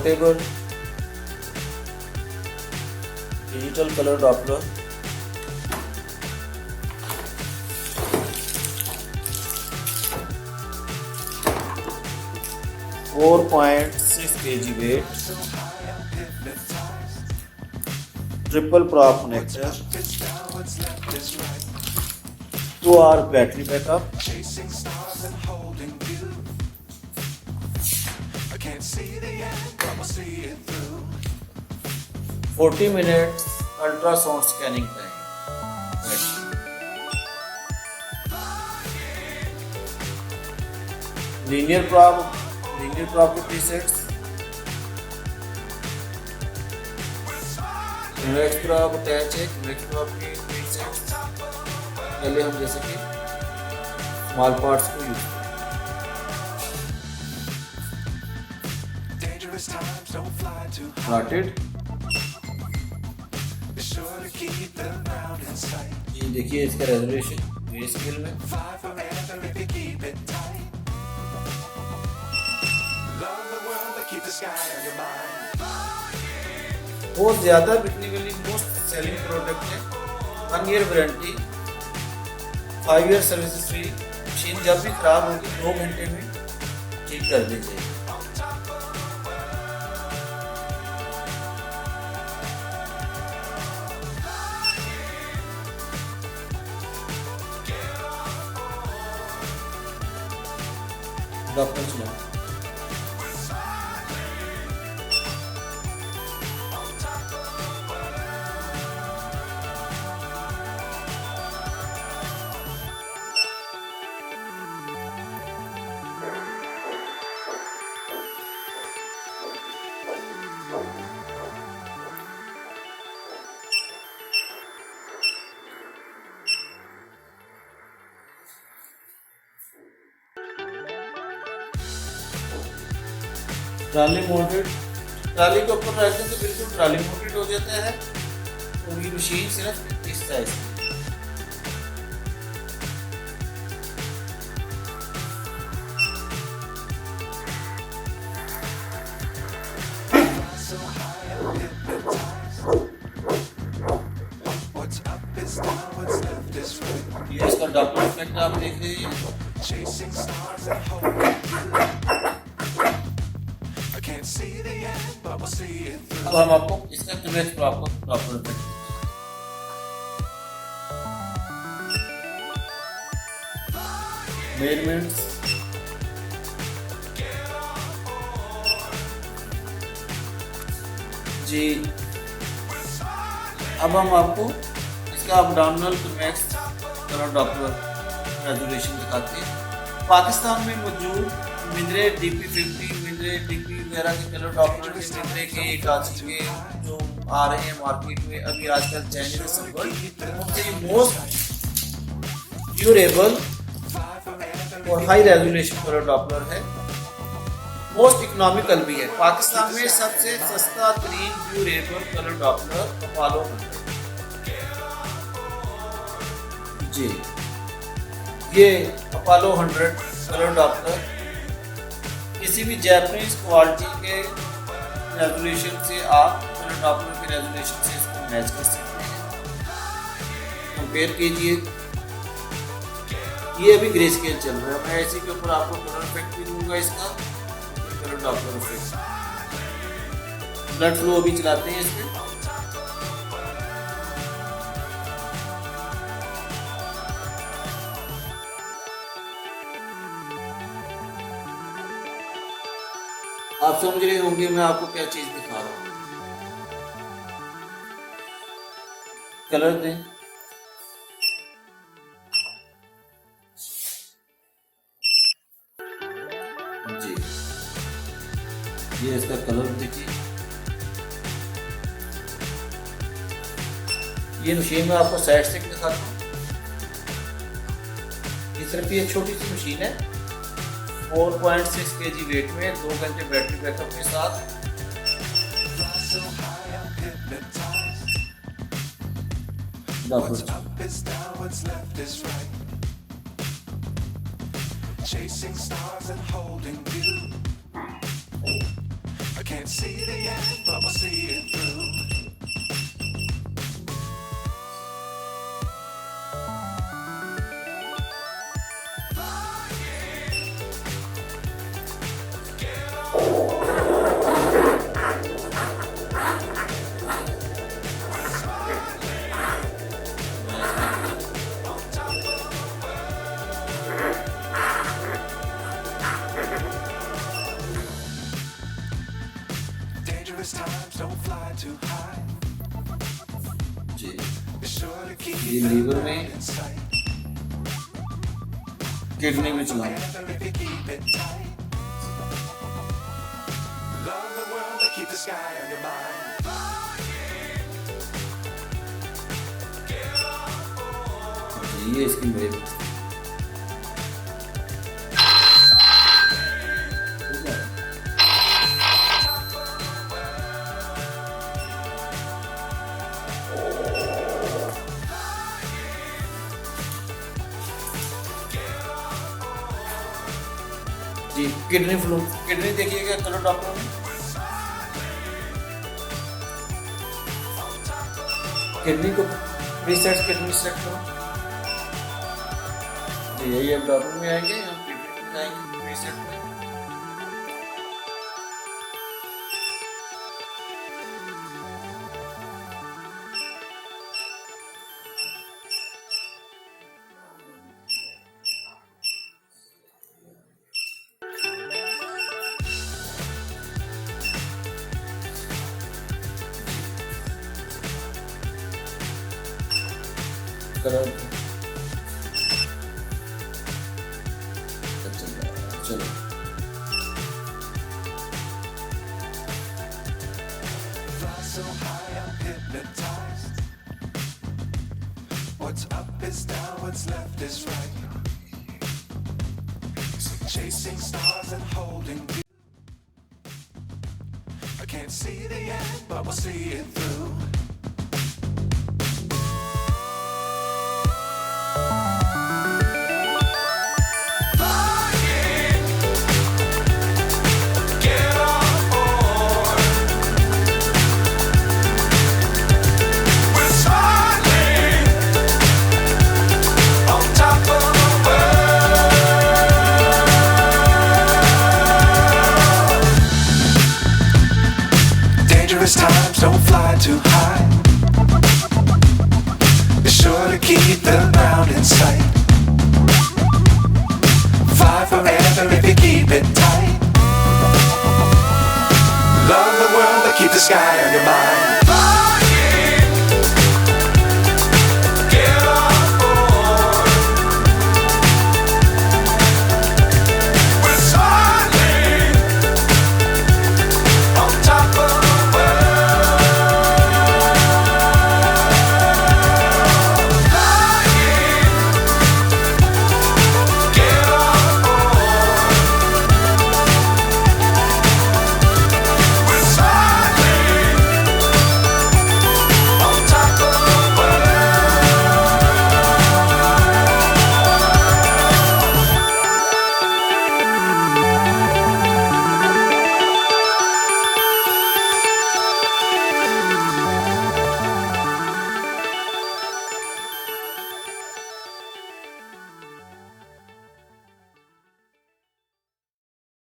portable digital color Doppler, 4.6 kg weight, triple prop connector, 2 hour battery backup, 40 minutes ultrasound scanning time. Linear property sets, convex prop attach है, convex prop के presets पहले हम जैसे कि small parts को use करें। Plotted, ये देखिए इसका रेजोल्यूशन ग्रे स्केल में, बहुत ज्यादा बिकने वाली मोस्ट सेलिंग प्रोडक्ट है। 1 year warranty, 5 year service free. Machine जब भी खराब होगी 2 घंटे में ठीक कर दी जाएगी। डॉक्टर चला ट्राली मोडेड, ट्राली के ऊपर रहते हैं तो बिल्कुल ट्राली मोडेड हो जाता है। और ये मशीन सिर्फ इस साइज की। ये इसका डॉपलर इफेक्ट आप देख रहे हैं। अब हम आपको इसका कन्वेक्स प्रॉप को डॉपलर इफेक्ट मेजरमेंट्स, जी अब हम आपको इसका abdominal convex colour Doppler resolution दिखाते हैं। पाकिस्तान में मौजूद मिनरे DP50, मिनरे DP वगैरह के कलर डॉपलर के मिनरे के कांच के जो आ रहे हैं मार्केट में अभी आजकल चाइनीज मोस्ट ड्यूरेबल और हाई रेजोल्यूशन कलर डॉपलर है। मोस्ट इकोनॉमिकल भी है। पाकिस्तान में सबसे सस्ता तरीन ड्यूरेबल कलर डॉपलर अपोलो जी, ये अपोलो 100 कलर डॉपलर किसी भी जापानीज क्वालिटी के रेजोल्यूशन से आप कलर डॉपलर के रेजोल्यूशन से इसको मैच कर सकते हैं। कंपेयर कीजिए, ये अभी ग्रे स्केल चल रहा है। मैं इसी के ऊपर आपको कलर इफेक्ट भी दूंगा इसका, colour Doppler effect. Blood flow अभी चलाते हैं इसमें। आप समझ रहे होंगे मैं आपको क्या चीज दिखा रहा हूँ। कलर दें, जी ये इसका कलर देखिए। ये मशीन में आपको साइड से दिखाता हूँ। ये सिर्फ ये छोटी सी मशीन है, 4.6 kg वेट में 2 घंटे बैटरी बैकअप के साथ। can't see the end, but we'll see it through. Dangerous times don't fly too high. जी Be sure to keep ये लीवर में in sight. किडनी में चलाओ Forever if you keep it tight. Love the world, but keep the sky on your mind. जी ये इसकी wave जी kidney flow kidney देखिएगा चलो doctor ने किडनी को रिसेट किडनी सेट करो जी यही अब डॉक्टर में आएंगे हम किडनी में जाएंगे रिसेट में करो चलो Fly so high, I'm hypnotized. What's up is down, what's left is right. Chasing stars and holding you. I can't see the end, but we'll see it through. Dangerous times don't fly too high. Be sure to keep the ground in sight. Fly forever if you keep it tight. Love the world, but keep the sky on your mind.